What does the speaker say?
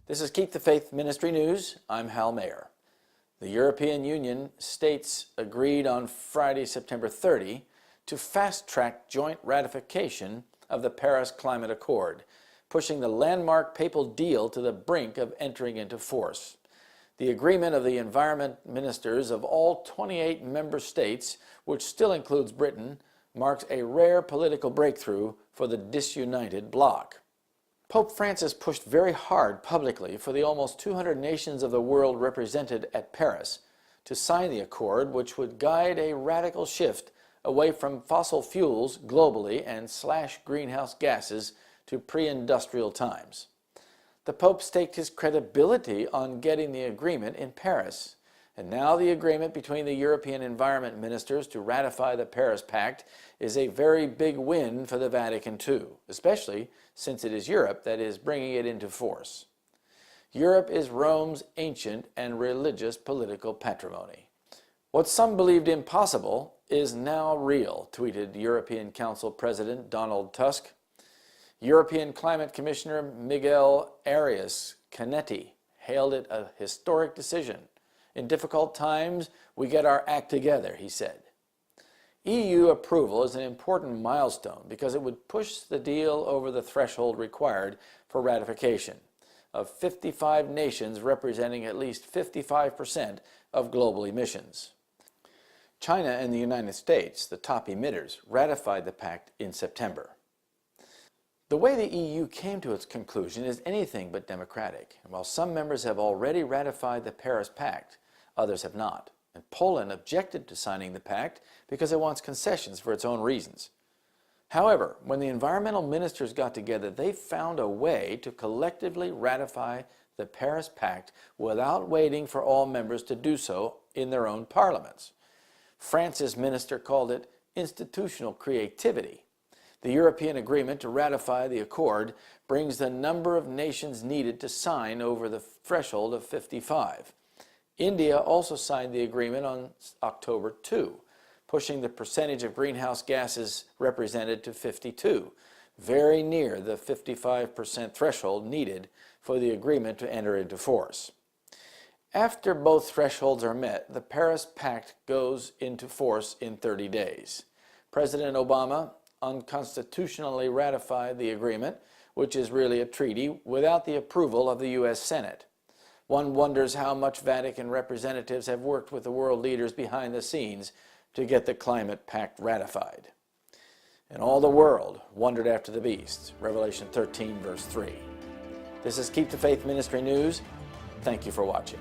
This is Keep the Faith Ministry News. I'm Hal Mayer. The European Union states agreed on Friday, September 30, to fast-track joint ratification of the Paris Climate Accord, pushing the landmark papal deal to the brink of entering into force. The agreement of the environment ministers of all 28 member states, which still includes Britain, marks a rare political breakthrough for the disunited bloc. Pope Francis pushed very hard publicly for the almost 200 nations of the world represented at Paris to sign the accord, which would guide a radical shift away from fossil fuels globally and slash greenhouse gases to pre-industrial times. The Pope staked his credibility on getting the agreement in Paris. And now the agreement between the European environment ministers to ratify the Paris Pact is a very big win for the Vatican too, especially since it is Europe that is bringing it into force. Europe is Rome's ancient and religious political patrimony. What some believed impossible is now real, tweeted European Council President Donald Tusk. European Climate Commissioner Miguel Arias Canetti hailed it a historic decision. In difficult times, we get our act together, he said. EU approval is an important milestone because it would push the deal over the threshold required for ratification of 55 nations representing at least 55% of global emissions. China and the United States, the top emitters, ratified the pact in September. The way the EU came to its conclusion is anything but democratic. And while some members have already ratified the Paris Pact, others have not. And Poland objected to signing the pact because it wants concessions for its own reasons. However, when the environmental ministers got together, they found a way to collectively ratify the Paris Pact without waiting for all members to do so in their own parliaments. France's minister called it institutional creativity. The European agreement to ratify the accord brings the number of nations needed to sign over the threshold of 55. India also signed the agreement on October 2, pushing the percentage of greenhouse gases represented to 52, very near the 55% threshold needed for the agreement to enter into force. After both thresholds are met, the Paris Pact goes into force in 30 days. President Obama unconstitutionally ratified the agreement, which is really a treaty, without the approval of the U.S. Senate. One wonders how much Vatican representatives have worked with the world leaders behind the scenes to get the climate pact ratified. And all the world wondered after the beast. Revelation 13, verse 3. This is Keep the Faith Ministry News. Thank you for watching.